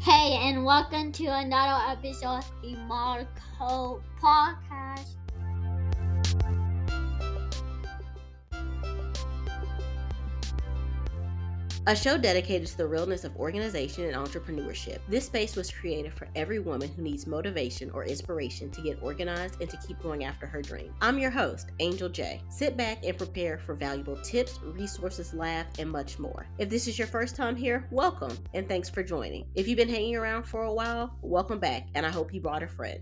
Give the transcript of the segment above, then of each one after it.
Hey, and welcome to another episode of the Marco Podcast. A show dedicated to the realness of organization and entrepreneurship. This space was created for every woman who needs motivation or inspiration to get organized and to keep going after her dream. I'm your host, Angel J. Sit back and prepare for valuable tips, resources, laugh, and much more. If this is your first time here, welcome and thanks for joining. If you've been hanging around for a while, welcome back, and I hope you brought a friend.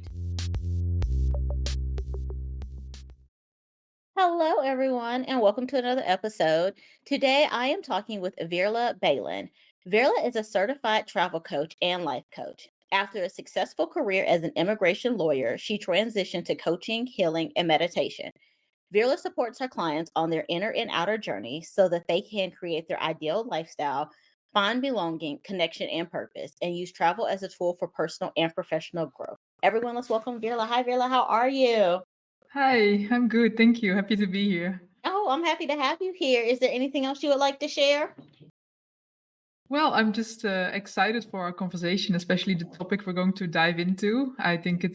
Hello, everyone, and welcome to another episode. Today, I am talking with Veerle Beelen. Veerle is a certified travel coach and life coach. After a successful career as an immigration lawyer, she transitioned to coaching, healing, and meditation. Veerle supports her clients on their inner and outer journey so that they can create their ideal lifestyle, find belonging, connection, and purpose, and use travel as a tool for personal and professional growth. Everyone, let's welcome Veerle. Hi, Veerle. How are you? Hi, I'm good. Thank you. Happy to be here. Oh, I'm happy to have you here. Is there anything else you would like to share? Well, I'm just excited for our conversation, especially the topic we're going to dive into. I think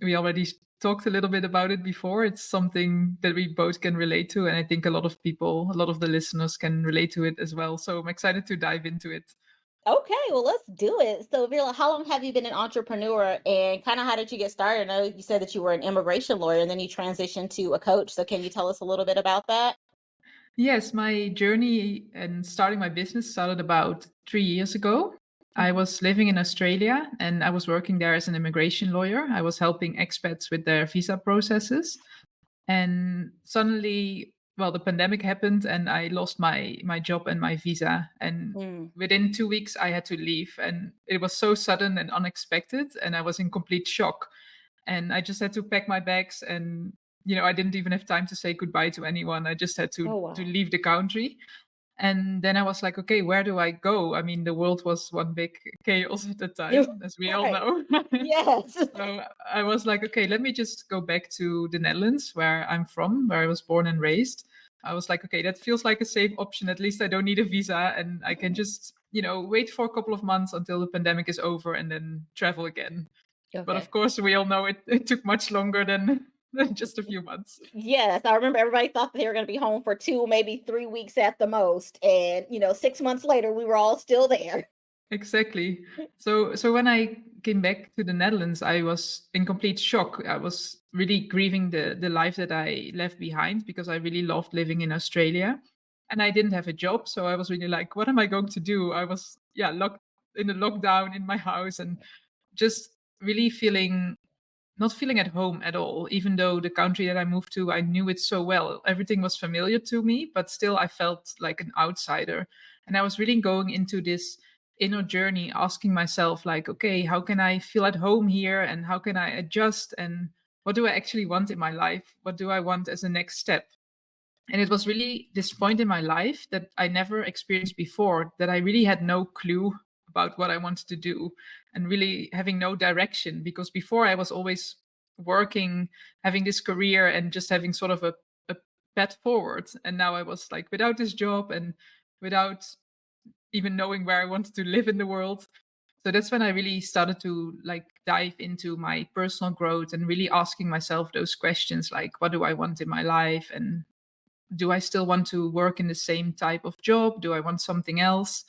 we already talked a little bit about it before. It's something that we both can relate to. And I think a lot of people, a lot of the listeners can relate to it as well. So I'm excited to dive into it. Okay, well, let's do it. So, Veerle, how long have you been an entrepreneur and kind of how did you get started? I know you said that you were an immigration lawyer and then you transitioned to a coach. So, can you tell us a little bit about that? Yes, my journey and starting my business started about 3 years ago. I was living in Australia and I was working there as an immigration lawyer. I was helping expats with their visa processes. And suddenly, well, the pandemic happened and I lost my job and my visa. And Mm. within 2 weeks, I had to leave. And it was so sudden and unexpected. And I was in complete shock. And I just had to pack my bags and I didn't even have time to say goodbye to anyone. I just had Oh, to wow. leave the country. And then I was like, okay, where do I go? I mean, the world was one big chaos at the time, as we all Right. know. Yes. So I was like, okay, let me just go back to the Netherlands, where I'm from, where I was born and raised. I was like, okay, that feels like a safe option. At least I don't need a visa and I can just, wait for a couple of months until the pandemic is over and then travel again. But Okay. of course, we all know it took much longer than just a few months. Yes, I remember everybody thought they were going to be home for 2, maybe 3 weeks at the most. And, 6 months later, we were all still there. Exactly. So when I came back to the Netherlands, I was in complete shock. I was really grieving the life that I left behind because I really loved living in Australia. And I didn't have a job, so I was really like, what am I going to do? I was locked in a lockdown in my house and just really not feeling at home at all, even though the country that I moved to, I knew it so well. Everything was familiar to me, but still I felt like an outsider. And I was really going into this inner journey, asking myself, like, okay, how can I feel at home here? And how can I adjust? And what do I actually want in my life? What do I want as a next step? And it was really this point in my life that I never experienced before, that I really had no clue about what I wanted to do and really having no direction. Because before I was always working, having this career and just having sort of a path forward. And now I was like without this job and without even knowing where I wanted to live in the world. So that's when I really started to like dive into my personal growth and really asking myself those questions like, what do I want in my life? And do I still want to work in the same type of job? Do I want something else?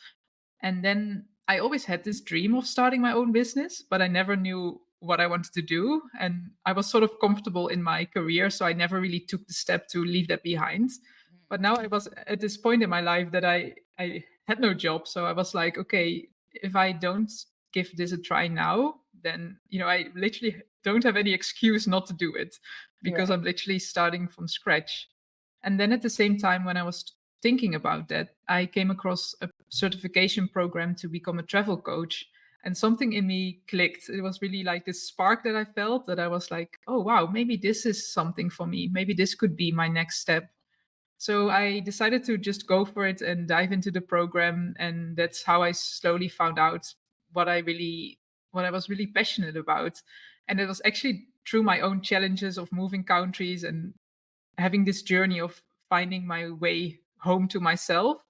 And then I always had this dream of starting my own business, but I never knew what I wanted to do. And I was sort of comfortable in my career. So I never really took the step to leave that behind. But now I was at this point in my life that I had no job. So I was like, okay, if I don't give this a try now, then, I literally don't have any excuse not to do it because Right. I'm literally starting from scratch. And then at the same time, when I was thinking about that, I came across a certification program to become a travel coach. And something in me clicked. It was really like this spark that I felt that I was like, oh, wow, maybe this is something for me. Maybe this could be my next step. So I decided to just go for it and dive into the program. And that's how I slowly found out what what I was really passionate about. And it was actually through my own challenges of moving countries and having this journey of finding my way home to myself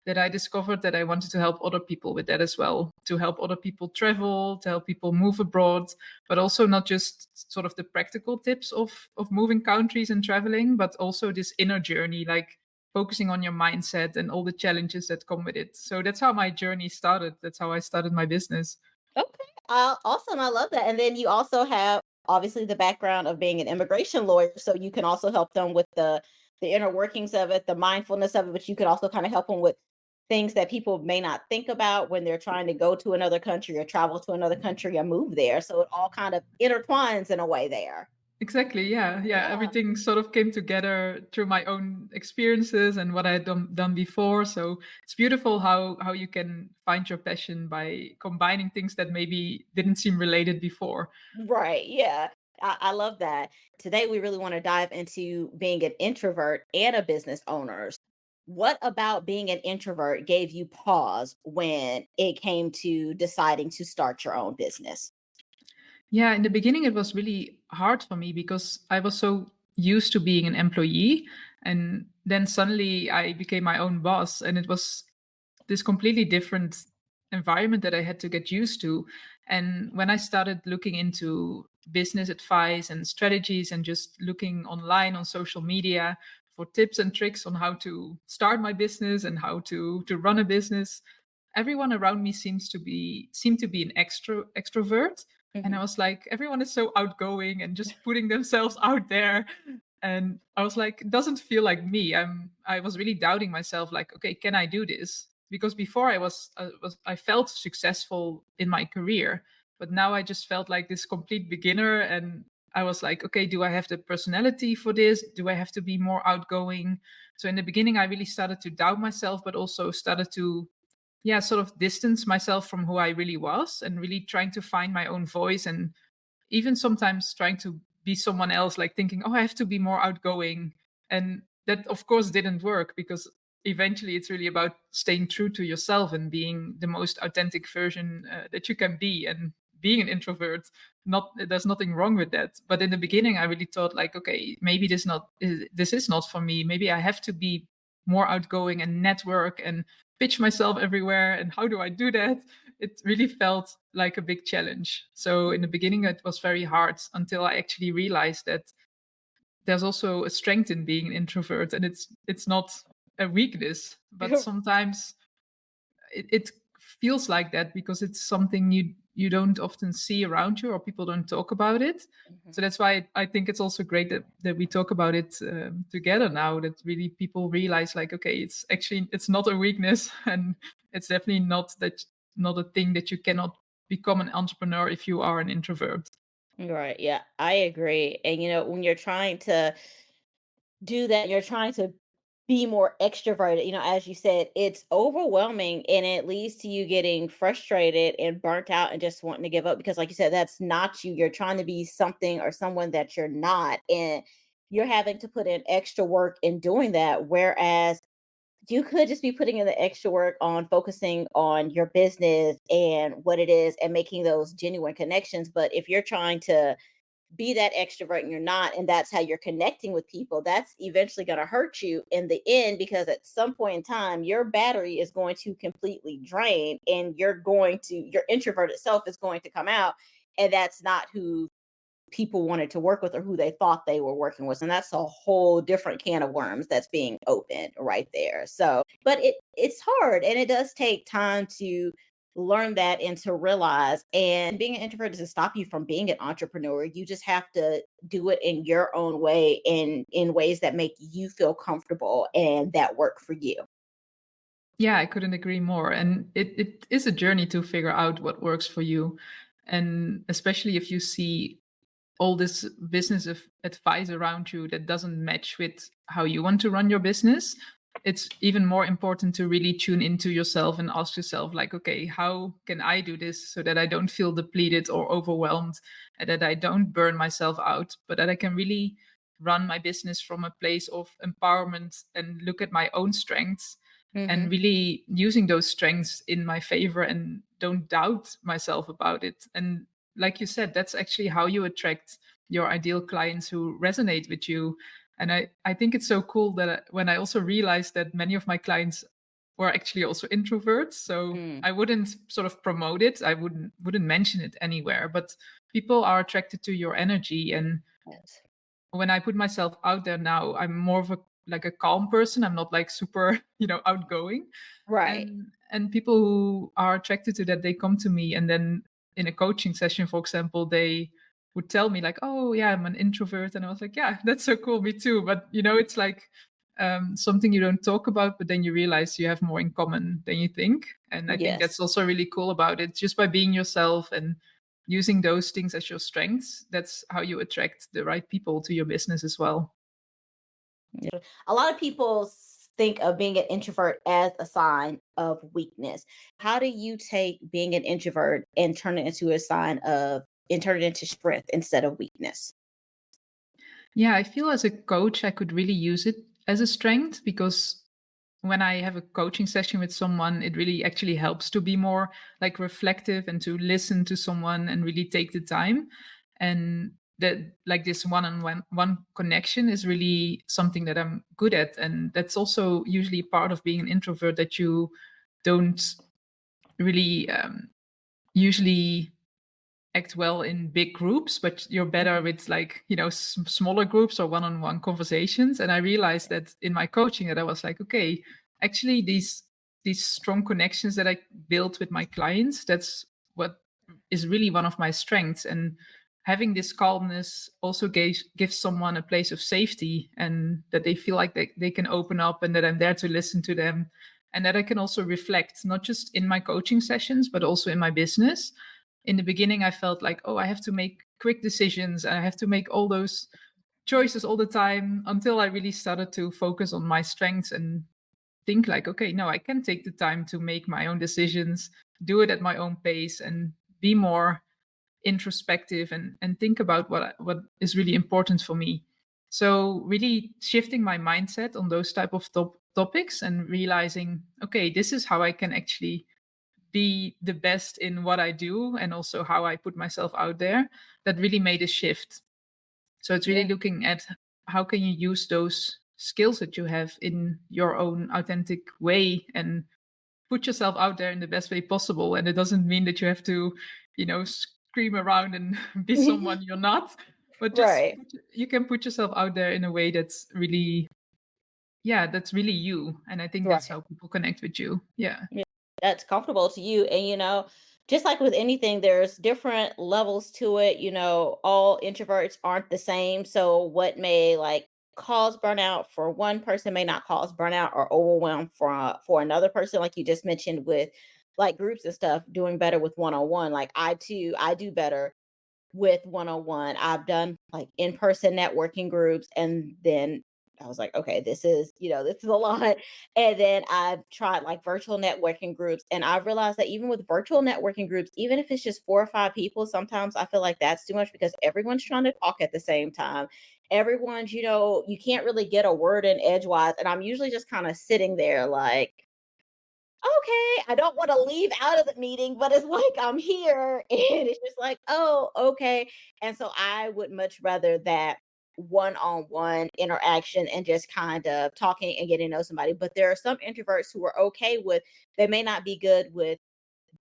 that I discovered that I wanted to help other people with that as well, to help other people travel, to help people move abroad, but also not just sort of the practical tips of moving countries and traveling, but also this inner journey, like focusing on your mindset and all the challenges that come with it. So that's how my journey started. That's how I started my business. Okay. Awesome. I love that. And then you also have obviously the background of being an immigration lawyer, so you can also help them with the inner workings of it, the mindfulness of it, but you could also kind of help them with things that people may not think about when they're trying to go to another country or travel to another country or move there. So it all kind of intertwines in a way there. Exactly. Yeah. Yeah. Yeah. Everything sort of came together through my own experiences and what I had done before. So it's beautiful how you can find your passion by combining things that maybe didn't seem related before. Right. Yeah. I love that. Today, we really want to dive into being an introvert and a business owner. What about being an introvert gave you pause when it came to deciding to start your own business? Yeah, in the beginning, it was really hard for me because I was so used to being an employee. And then suddenly I became my own boss. And it was this completely different environment that I had to get used to. And when I started looking into business advice and strategies and just looking online on social media for tips and tricks on how to start my business and how to run a business, everyone around me seemed to be an extrovert. And I Mhm. was like, everyone is so outgoing and just putting themselves out there. And I was like, it doesn't feel like me. I was really doubting myself, like, okay, can I do this? Because before I felt successful in my career, but now I just felt like this complete beginner. And I was like, okay, do I have the personality for this? Do I have to be more outgoing? So in the beginning, I really started to doubt myself, but also started to, yeah, sort of distance myself from who I really was and really trying to find my own voice, and even sometimes trying to be someone else, like thinking, oh, I have to be more outgoing. And that, of course, didn't work, because eventually it's really about staying true to yourself and being the most authentic version that you can be. And being an introvert, not there's nothing wrong with that. But in the beginning, I really thought, like, okay, maybe this is not for me. Maybe I have to be more outgoing and network and pitch myself everywhere. And how do I do that? It really felt like a big challenge. So in the beginning, it was very hard, until I actually realized that there's also a strength in being an introvert, and it's not a weakness. But sometimes it feels like that because it's something you don't often see around you, or people don't talk about it. So Mhm. that's why I think it's also great that we talk about it together now, that really people realize, like, okay, it's not a weakness, and it's definitely not a thing that you cannot become an entrepreneur if you are an introvert. Right. Yeah, I agree. And when you're trying to do that, you're trying to be more extroverted, as you said, it's overwhelming and it leads to you getting frustrated and burnt out and just wanting to give up because, like you said, that's not you. You're trying to be something or someone that you're not. And you're having to put in extra work in doing that. Whereas you could just be putting in the extra work on focusing on your business and what it is and making those genuine connections. But if you're trying to be that extrovert and you're not, and that's how you're connecting with people, that's eventually going to hurt you in the end because at some point in time your battery is going to completely drain and your introvert itself is going to come out, and that's not who people wanted to work with or who they thought they were working with, and that's a whole different can of worms that's being opened right there. So but it's hard and it does take time to learn that and to realize, and being an introvert doesn't stop you from being an entrepreneur. You just have to do it in your own way and in ways that make you feel comfortable and that work for you. Yeah, I couldn't agree more. And it is a journey to figure out what works for you. And especially if you see all this business of advice around you that doesn't match with how you want to run your business, it's even more important to really tune into yourself and ask yourself, like, okay, how can I do this so that I don't feel depleted or overwhelmed, and that I don't burn myself out, but that I can really run my business from a place of empowerment and look at my own strengths, and Hmm. really using those strengths in my favor, and don't doubt myself about it. And like you said, that's actually how you attract your ideal clients who resonate with you. And I think it's so cool that when I also realized that many of my clients were actually also introverts. So I wouldn't sort of promote it. I wouldn't mention it anywhere. But people are attracted to your energy. And Yes. when I put myself out there now, I'm more of a like a calm person. I'm not like super, outgoing. Right. And people who are attracted to that, they come to me, and then in a coaching session, for example, they would tell me like, oh yeah, I'm an introvert. And I was like, yeah, that's so cool, me too. But it's like something you don't talk about, but then you realize you have more in common than you think. And I think Yes. that's also really cool about it. Just by being yourself and using those things as your strengths, that's how you attract the right people to your business as well. A lot of people think of being an introvert as a sign of weakness. How do you take being an introvert and turn it into a sign of and turn it into strength instead of weakness? Yeah, I feel as a coach, I could really use it as a strength, because when I have a coaching session with someone, it really actually helps to be more like reflective and to listen to someone and really take the time. And that, like, this one connection is really something that I'm good at. And that's also usually part of being an introvert, that you don't really usually act well in big groups, but you're better with, like, smaller groups or one-on-one conversations. And I realized that in my coaching, that I was like, okay, actually these strong connections that I built with my clients, that's what is really one of my strengths. And having this calmness also gives someone a place of safety, and that they feel like they can open up, and that I'm there to listen to them, and that I can also reflect, not just in my coaching sessions, but also in my business. In the beginning, I felt like, oh, I have to make quick decisions and I have to make all those choices all the time, until I really started to focus on my strengths and think like, okay, no, I can take the time to make my own decisions, do it at my own pace, and be more introspective, and think about what is really important for me. So really shifting my mindset on those type of topics, and realizing, okay, this is how I can actually be the best in what I do, and also how I put myself out there, that really made a shift. So it's really Yeah. looking at how can you use those skills that you have in your own authentic way, and put yourself out there in the best way possible. And it doesn't mean that you have to, scream around and be someone you're not, but just Right. you can put yourself out there in a way that's really, yeah, that's really you. And I think that's Right. how people connect with you. Yeah. Yeah, that's comfortable to you. And, just like with anything, there's different levels to it. All introverts aren't the same. So, what may like cause burnout for one person may not cause burnout or overwhelm for another person. Like you just mentioned with like groups and stuff, doing better with one on one. Like I do better with one-on-one. I've done like in-person networking groups, and then I was like, okay, this is a lot. And then I've tried like virtual networking groups, and I've realized that even with virtual networking groups, even if it's just 4 or 5 people, sometimes I feel like that's too much, because everyone's trying to talk at the same time. Everyone's, you can't really get a word in edgewise. And I'm usually just kind of sitting there like, okay, I don't want to leave out of the meeting, but it's like I'm here and it's just like, oh, okay. And so I would much rather that one-on-one interaction and just kind of talking and getting to know somebody. But there are some introverts who are okay with, they may not be good with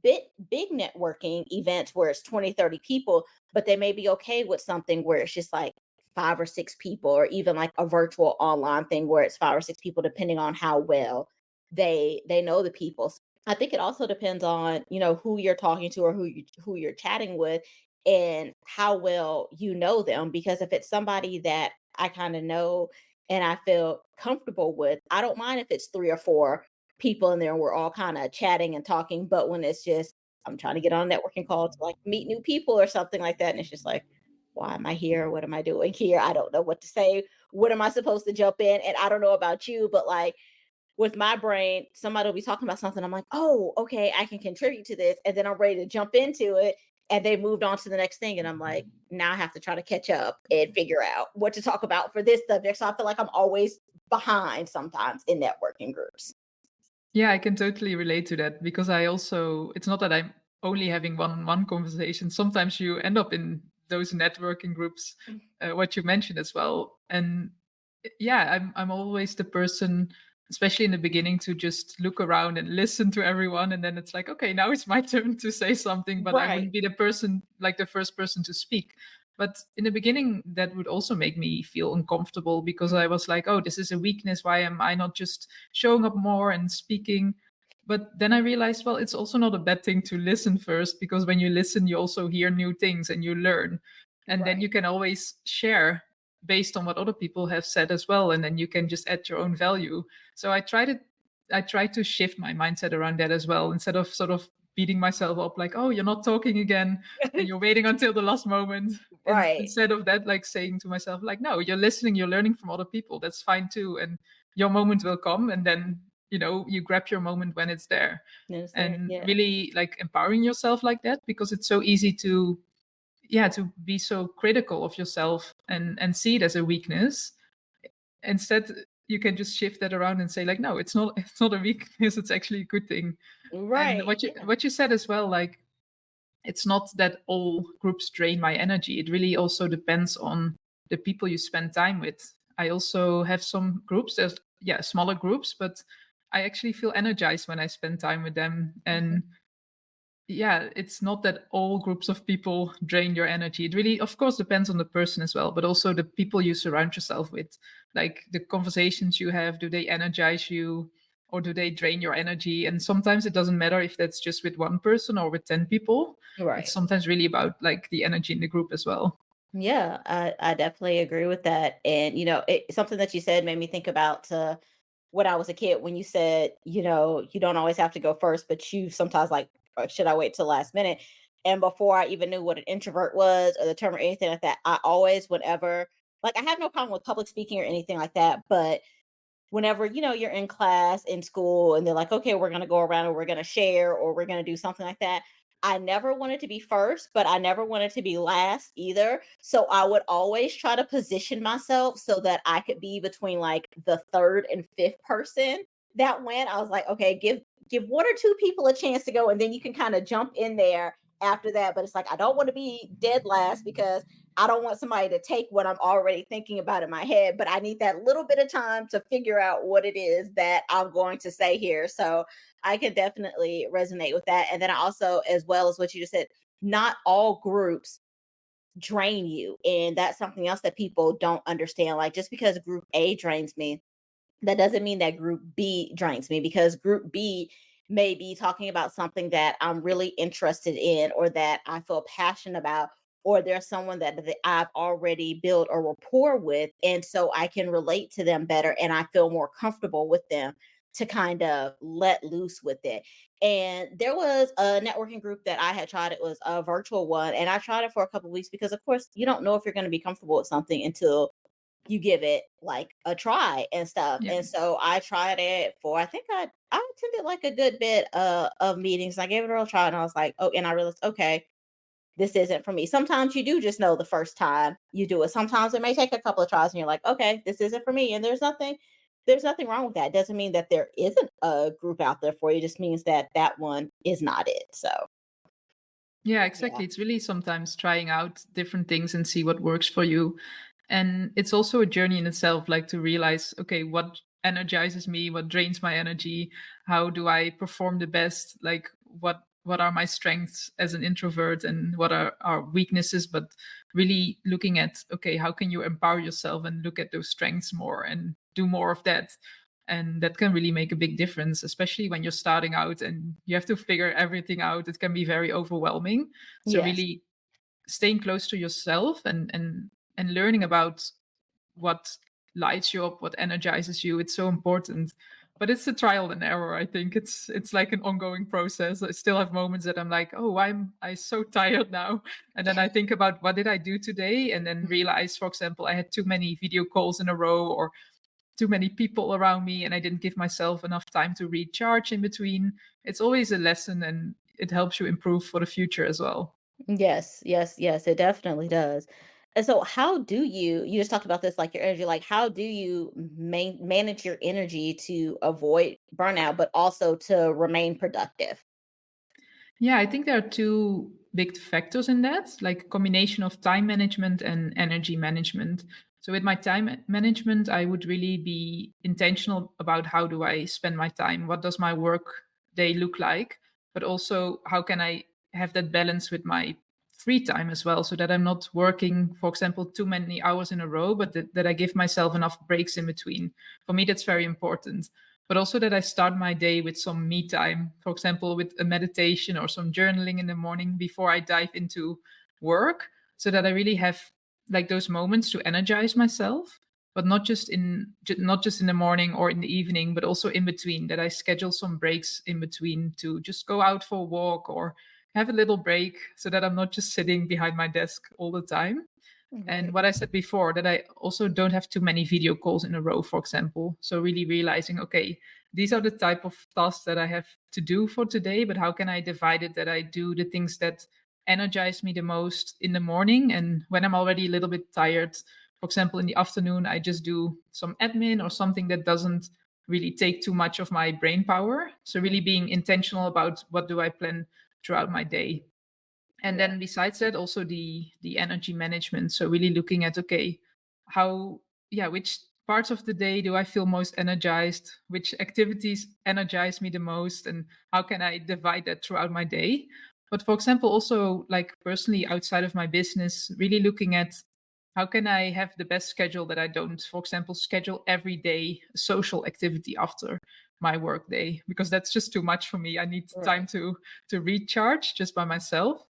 big networking events where it's 20, 30 people, but they may be okay with something where it's just like 5 or 6 people, or even like a virtual online thing where it's 5 or 6 people, depending on how well they know the people. I think it also depends on, who you're talking to, or who you're chatting with, and how well you know them. Because if it's somebody that I kind of know and I feel comfortable with, I don't mind if it's 3 or 4 people in there and we're all kind of chatting and talking. But when it's just, I'm trying to get on a networking call to like meet new people or something like that, and it's just like, why am I here? What am I doing here? I don't know what to say. What am I supposed to jump in? And I don't know about you, but like with my brain, somebody will be talking about something. I'm like, oh, okay, I can contribute to this. And then I'm ready to jump into it. And they moved on to the next thing. And I'm like, now I have to try to catch up and figure out what to talk about for this subject. So I feel like I'm always behind sometimes in networking groups. Yeah, I can totally relate to that, because I also, it's not that I'm only having one-on-one conversations. Sometimes you end up in those networking groups, what you mentioned as well. And yeah, I'm always the person especially in the beginning, to just look around and listen to everyone, and then it's like, okay, now it's my turn to say something, but I Right. wouldn't be the person, like the first person to speak. But in the beginning, that would also make me feel uncomfortable, because I was like, oh, this is a weakness. Why am I not just showing up more and speaking? But then I realized, well, it's also not a bad thing to listen first, because when you listen, you also hear new things and you learn. And then you Right. can always share based on what other people have said as well. And then you can just add your own value. So I tried to shift my mindset around that as well, instead of sort of beating myself up like, oh, you're not talking again and you're waiting until the last moment. And Right. instead of that, like saying to myself, like, no, you're listening, you're learning from other people. That's fine too. And your moment will come. And then, you grab your moment when it's there. Is there? And Yeah. really like empowering yourself like that, because it's so easy to, yeah, to be so critical of yourself and see it as a weakness. Instead, you can just shift that around and say like, no, it's not a weakness, it's actually a good thing. And Right. Yeah. what you said as well, like, it's not that all groups drain my energy. It really also depends on the people you spend time with. I also have some groups, there's, yeah, smaller groups, but I actually feel energized when I spend time with them. Mhm. And yeah, it's not that all groups of people drain your energy. It really, of course, depends on the person as well, but also the people you surround yourself with. Like the conversations you have, do they energize you, or do they drain your energy? And sometimes it doesn't matter if that's just with one person or with 10 people. It's Right. sometimes really about like the energy in the group as well. Yeah, I definitely agree with that. And something that you said made me think about when I was a kid, when you said, you don't always have to go first, but you sometimes like, should I wait till last minute? And before I even knew what an introvert was or the term or anything like that, I always, whenever, like, I have no problem with public speaking or anything like that, but whenever you're in class in school and they're like, okay, we're going to go around and we're going to share or we're going to do something like that, I never wanted to be first, but I never wanted to be last either. So I would always try to position myself so that I could be between like the third and fifth person that went. I was like, okay, give one or two people a chance to go, and then you can kind of jump in there after that. But it's like, I don't want to be dead last, because I don't want somebody to take what I'm already thinking about in my head, but I need that little bit of time to figure out what it is that I'm going to say here. So I can definitely resonate with that. And then I also, as well as what you just said, not all groups drain you. And that's something else that people don't understand. Like, just because group A drains me, that doesn't mean that group B drains me, because group B may be talking about something that I'm really interested in or that I feel passionate about, or there's someone that I've already built a rapport with. And so I can relate to them better and I feel more comfortable with them to kind of let loose with it. And there was a networking group that I had tried. It was a virtual one. And I tried it for a couple of weeks because, of course, you don't know if you're going to be comfortable with something until you give it like a try and stuff. Yeah. And so I tried it for, I think I attended like a good bit of meetings. I gave it a real try and I was like, oh, and I realized, okay, this isn't for me. Sometimes you do just know the first time you do it. Sometimes it may take a couple of tries and you're like, okay, this isn't for me. And there's nothing wrong with that. It doesn't mean that there isn't a group out there for you. It just means that that one is not it. So Yeah, yeah. exactly. It's really sometimes trying out different things and see what works for you. And it's also a journey in itself, like to realize, okay, what energizes me, what drains my energy, how do I perform the best, like what are my strengths as an introvert and what are our weaknesses, but really looking at, okay, how can you empower yourself and look at those strengths more and do more of that. And that can really make a big difference, especially when you're starting out and you have to figure everything out. It can be very overwhelming. So Yes. really staying close to yourself and learning about what lights you up, what energizes you, it's so important. But it's a trial and error. I think it's like an ongoing process. I still have moments that I'm like, oh, I so tired now, and then I think about what did I do today, and then realize, for example, I had too many video calls in a row or too many people around me and I didn't give myself enough time to recharge in between. It's always a lesson and it helps you improve for the future as well. Yes, yes, yes, it definitely does. And so how do you just talked about this, like your energy, like how do you manage your energy to avoid burnout, but also to remain productive? Yeah, I think there are two big factors in that, like a combination of time management and energy management. So with my time management, I would really be intentional about how do I spend my time? What does my work day look like? But also how can I have that balance with my free time as well, so that I'm not working, for example, too many hours in a row, but that I give myself enough breaks in between. For me, that's very important. But also that I start my day with some me time, for example, with a meditation or some journaling in the morning before I dive into work, so that I really have like those moments to energize myself, but not just in the morning or in the evening, but also in between, that I schedule some breaks in between to just go out for a walk or have a little break, so that I'm not just sitting behind my desk all the time. And Right. what I said before, that I also don't have too many video calls in a row, for example. So really realizing, okay, these are the type of tasks that I have to do for today, but how can I divide it, that I do the things that energize me the most in the morning, and when I'm already a little bit tired, for example, in the afternoon, I just do some admin or something that doesn't really take too much of my brain power. So really being intentional about what do I plan throughout my day. And Yeah. then besides that, also the energy management, so really looking at, okay, how, yeah, which parts of the day do I feel most energized, which activities energize me the most, and how can I divide that throughout my day. But for example, also like personally outside of my business, really looking at how can I have the best schedule, that I don't, for example, schedule every day a social activity after my work day, because that's just too much for me. I need time Right. to recharge just by myself.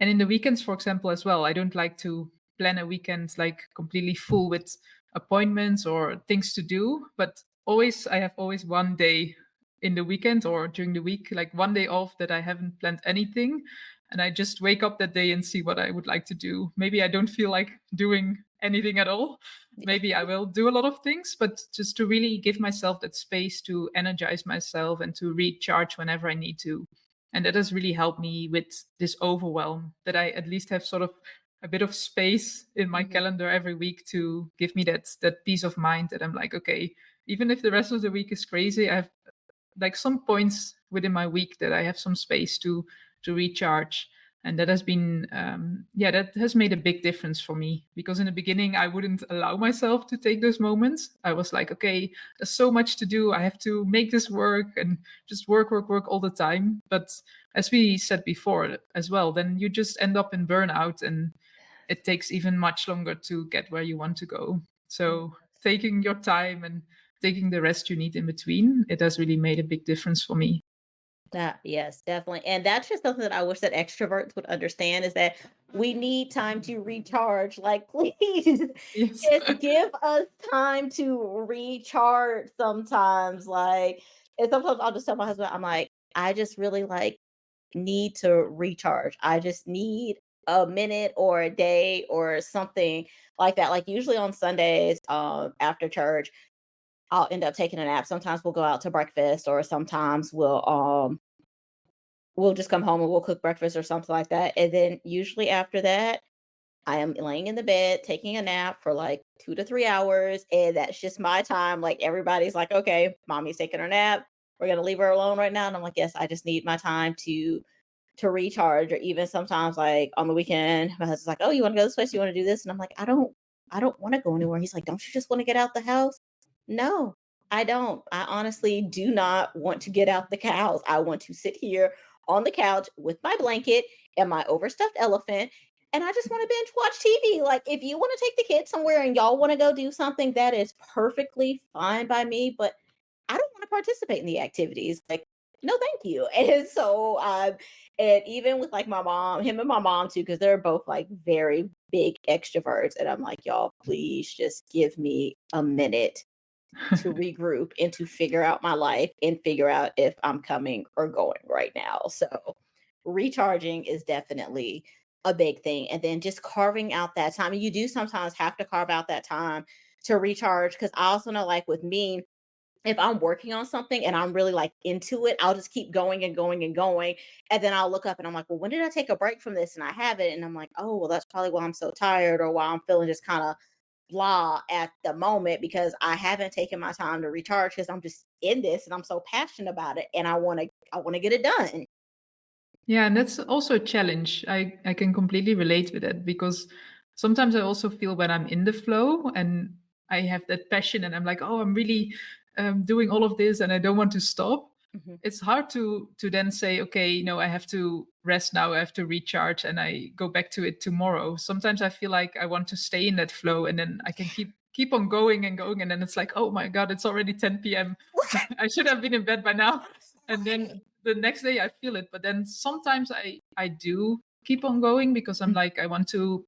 And in the weekends, for example, as well, I don't like to plan a weekend like completely full with appointments or things to do. But always, I have always one day in the weekend or during the week, like one day off that I haven't planned anything. And I just wake up that day and see what I would like to do. Maybe I don't feel like doing anything at all. Yeah. Maybe I will do a lot of things, but just to really give myself that space to energize myself and to recharge whenever I need to. And that has really helped me with this overwhelm, that I at least have sort of a bit of space in my Mhm. calendar every week to give me that peace of mind, that I'm like, okay, even if the rest of the week is crazy, I have like some points within my week that I have some space to recharge. And that has been yeah, that has made a big difference for me, because in the beginning I wouldn't allow myself to take those moments. I was like, okay, there's so much to do, I have to make this work, and just work all the time. But as we said before as well, then you just end up in burnout, and it takes even much longer to get where you want to go. So taking your time and taking the rest you need in between, it has really made a big difference for me. That yes, definitely. And that's just something that I wish that extroverts would understand, is that we need time to recharge. Like, please Yes. just give us time to recharge sometimes. Like, and sometimes I'll just tell my husband, I'm like, I just really like need to recharge. I just need a minute or a day or something like that. Like usually on Sundays, after church, I'll end up taking a nap. Sometimes we'll go out to breakfast, or sometimes we'll just come home and we'll cook breakfast or something like that. And then usually after that, I am laying in the bed taking a nap for like 2 to 3 hours. And that's just my time. Like everybody's like, okay, mommy's taking her nap. We're gonna leave her alone right now. And I'm like, yes, I just need my time to recharge. Or even sometimes like on the weekend, my husband's like, oh, you want to go this place? You want to do this? And I'm like, I don't want to go anywhere. He's like, don't you just want to get out the house? No, I don't. I honestly do not want to get out the house. I want to sit here on the couch with my blanket and my overstuffed elephant. And I just want to binge watch TV. Like, if you want to take the kids somewhere and y'all want to go do something, that is perfectly fine by me. But I don't want to participate in the activities. Like, no, thank you. And so, and even with like my mom, him and my mom too, because they're both like very big extroverts. And I'm like, y'all, please just give me a minute to regroup and to figure out my life and figure out if I'm coming or going right now. So, recharging is definitely a big thing. And then just carving out that time. And you do sometimes have to carve out that time to recharge. Because I also know, like with me, if I'm working on something and I'm really like into it, I'll just keep going and going and going. And then I'll look up and I'm like, well, when did I take a break from this? And I have it. And I'm like, oh, well, that's probably why I'm so tired, or why I'm feeling just kind of blah at the moment, because I haven't taken my time to recharge, because I'm just in this and I'm so passionate about it and I want to get it done. Yeah, and that's also a challenge. I can completely relate with that, because sometimes I also feel when I'm in the flow and I have that passion and I'm like, oh, I'm really doing all of this and I don't want to stop. Mhm. It's hard to then say, okay, no, I have to rest now, I have to recharge, and I go back to it tomorrow. Sometimes I feel like I want to stay in that flow, and then I can keep on going and going, and then it's like, oh my god, it's already 10 p.m. I should have been in bed by now. And then the next day I feel it, but then sometimes I do keep on going because I'm like, I want to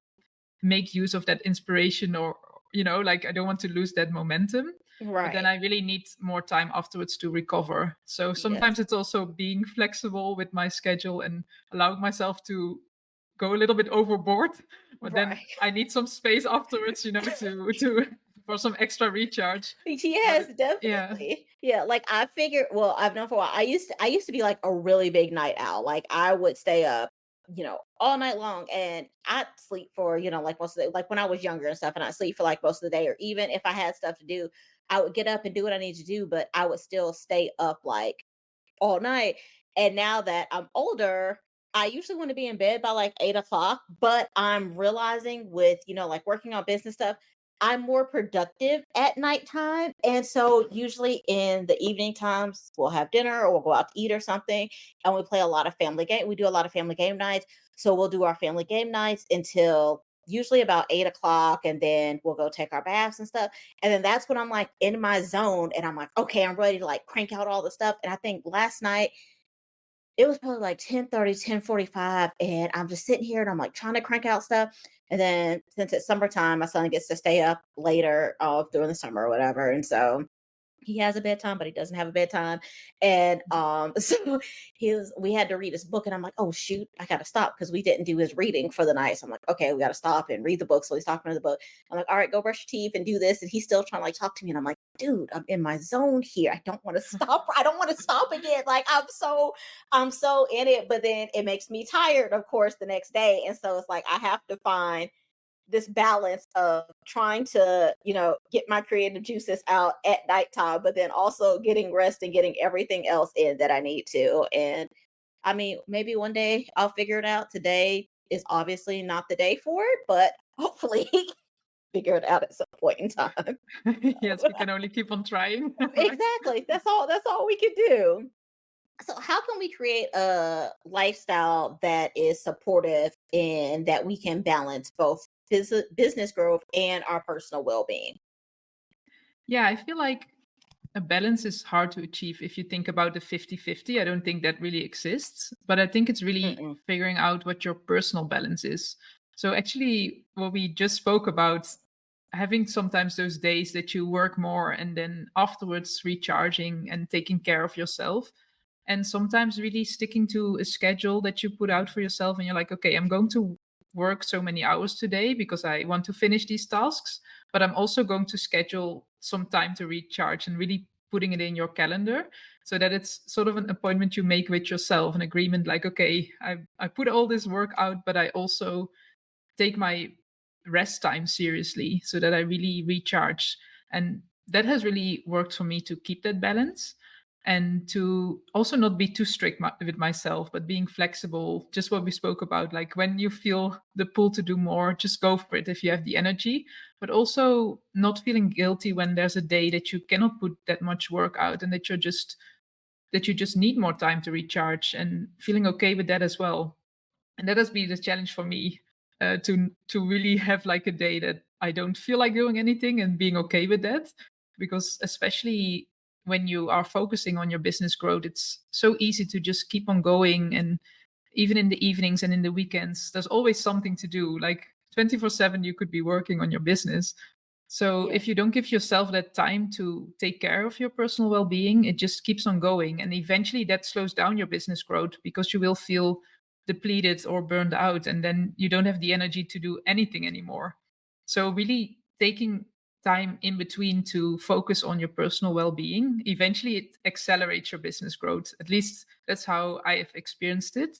make use of that inspiration, or like I don't want to lose that momentum. But then Right. I really need more time afterwards to recover. So sometimes Yes. it's also being flexible with my schedule and allowing myself to go a little bit overboard, but then Right. I need some space afterwards, to for some extra recharge. But Yes, yeah. definitely. Yeah, like I figured, well, I've known for a while. I used to be like a really big night owl. Like I would stay up, all night long, and I'd sleep for, like most of the, like when I was younger and stuff, and I'd sleep for like most of the day, or even if I had stuff to do, I would get up and do what I need to do, but I would still stay up like all night. And now that I'm older, I usually want to be in bed by like 8 o'clock, but I'm realizing with, like working on business stuff, I'm more productive at nighttime. And so usually in the evening times, we'll have dinner or we'll go out to eat or something. And we play a lot of family game. We do a lot of family game nights. So we'll do our family game nights until usually about 8 o'clock. And then we'll go take our baths and stuff. And then that's when I'm like in my zone and I'm like, okay, I'm ready to like crank out all the stuff. And I think last night it was probably like 10:30, 10:45, and I'm just sitting here and I'm like trying to crank out stuff. And then since it's summertime, my son gets to stay up later during the summer or whatever. And so he has a bedtime, but he doesn't have a bedtime. And so we had to read his book, and I'm like, oh shoot, I gotta stop because we didn't do his reading for the night. So I'm like, okay, we gotta stop and read the book. So he's talking to the book. I'm like, all right, go brush your teeth and do this. And he's still trying to like talk to me. And I'm like, dude, I'm in my zone here. I don't want to stop. I don't want to stop again. Like I'm so in it, but then it makes me tired, of course, the next day. And so it's like I have to find this balance of trying to, get my creative juices out at nighttime, but then also getting rest and getting everything else in that I need to. And I mean, maybe one day I'll figure it out. Today is obviously not the day for it, but hopefully figure it out at some point in time. Yes, we can only keep on trying. Right. Exactly. That's all we can do. So how can we create a lifestyle that is supportive and that we can balance both business growth and our personal well-being? Yeah, I feel like a balance is hard to achieve if you think about the 50-50. I don't think that really exists, but I think it's really Mm-mm. figuring out what your personal balance is. So actually what we just spoke about, having sometimes those days that you work more and then afterwards recharging and taking care of yourself, and sometimes really sticking to a schedule that you put out for yourself, and you're like, okay, I'm going to work so many hours today because I want to finish these tasks, but I'm also going to schedule some time to recharge, and really putting it in your calendar so that it's sort of an appointment you make with yourself, an agreement like, okay, I put all this work out, but I also take my rest time seriously so that I really recharge. And that has really worked for me to keep that balance, and to also not be too strict with myself, but being flexible. Just what we spoke about, like when you feel the pull to do more, just go for it if you have the energy, but also not feeling guilty when there's a day that you cannot put that much work out and that you just need more time to recharge, and feeling okay with that as well. And that has been the challenge for me, to really have like a day that I don't feel like doing anything, and being okay with that, because especially when you are focusing on your business growth, it's so easy to just keep on going. And even in the evenings and in the weekends, there's always something to do, like 24/7 you could be working on your business. So Yeah. if you don't give yourself that time to take care of your personal well-being, it just keeps on going, and eventually that slows down your business growth because you will feel depleted or burned out, and then you don't have the energy to do anything anymore. So really taking time in between to focus on your personal well-being, eventually it accelerates your business growth. At least that's how I have experienced it.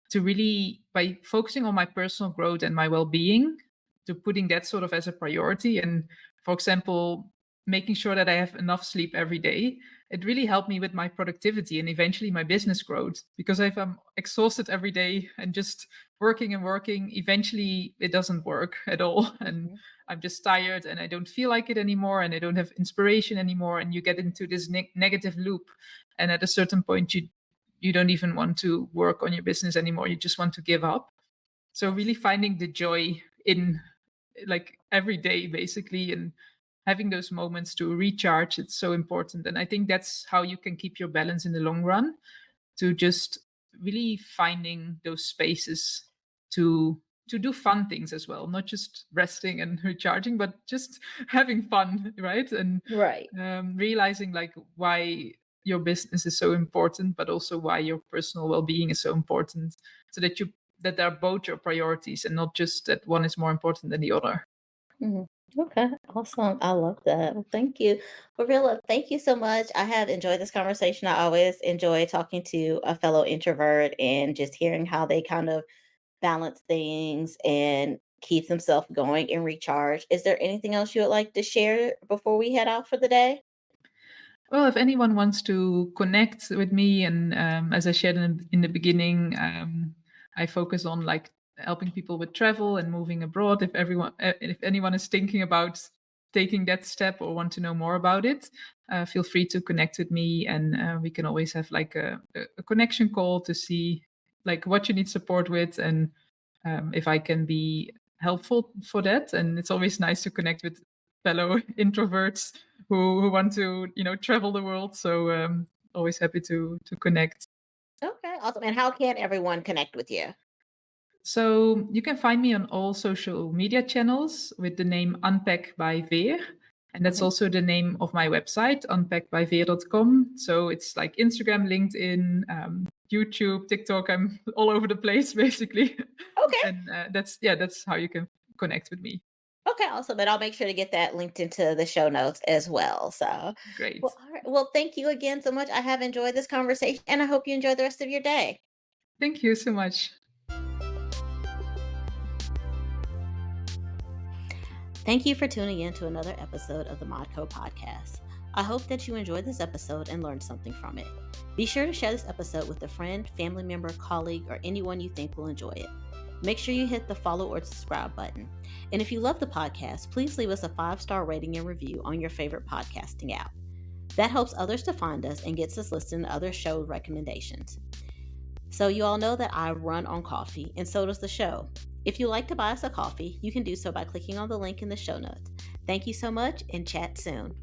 To really, by focusing on my personal growth and my well-being, to putting that sort of as a priority. And for example, making sure that I have enough sleep every day, it really helped me with my productivity and eventually my business growth. Because if I'm exhausted every day and just working and working, eventually it doesn't work at all. And Mhm. I'm just tired and I don't feel like it anymore and I don't have inspiration anymore. And you get into this negative loop. And at a certain point, you don't even want to work on your business anymore. You just want to give up. So Yes. really finding the joy in like every day basically, and having those moments to recharge, it's so important. And I think that's how you can keep your balance in the long run, to just really finding those spaces to do fun things as well, not just resting and recharging, but just having fun, right? And Right. realizing like why your business is so important, but also why your personal well-being is so important, so that they're both your priorities and not just that one is more important than the other. Mhm. Okay, awesome. I love that. Well, thank you. Well, Veerle, thank you so much. I have enjoyed this conversation. I always enjoy talking to a fellow introvert and just hearing how they kind of balance things and keep themselves going and recharge. Is there anything else you would like to share before we head out for the day? Well, if anyone wants to connect with me, and as I shared in the beginning, I focus on like helping people with travel and moving abroad. If anyone is thinking about taking that step or want to know more about it, feel free to connect with me, and we can always have like a connection call to see like what you need support with, and if I can be helpful for that. And it's always nice to connect with fellow introverts who want to travel the world. So always happy to connect. Okay, awesome. And how can everyone connect with you? So you can find me on all social media channels with the name Unpack by Veer. And that's Mhm. also the name of my website, unpackbyveer.com. So it's like Instagram, LinkedIn, YouTube, TikTok. I'm all over the place, basically. Okay. And that's how you can connect with me. Okay, awesome. And I'll make sure to get that linked into the show notes as well. So, Great. well, all right. Well, thank you again so much. I have enjoyed this conversation and I hope you enjoy the rest of your day. Thank you so much. Thank you for tuning in to another episode of the Modco podcast. I hope that you enjoyed this episode and learned something from it. Be sure to share this episode with a friend, family member, colleague, or anyone you think will enjoy it. Make sure you hit the follow or subscribe button. And if you love the podcast, please leave us a 5-star rating and review on your favorite podcasting app. That helps others to find us and gets us listed in other show recommendations. So you all know that I run on coffee, and so does the show. If you'd like to buy us a coffee, you can do so by clicking on the link in the show notes. Thank you so much, and chat soon.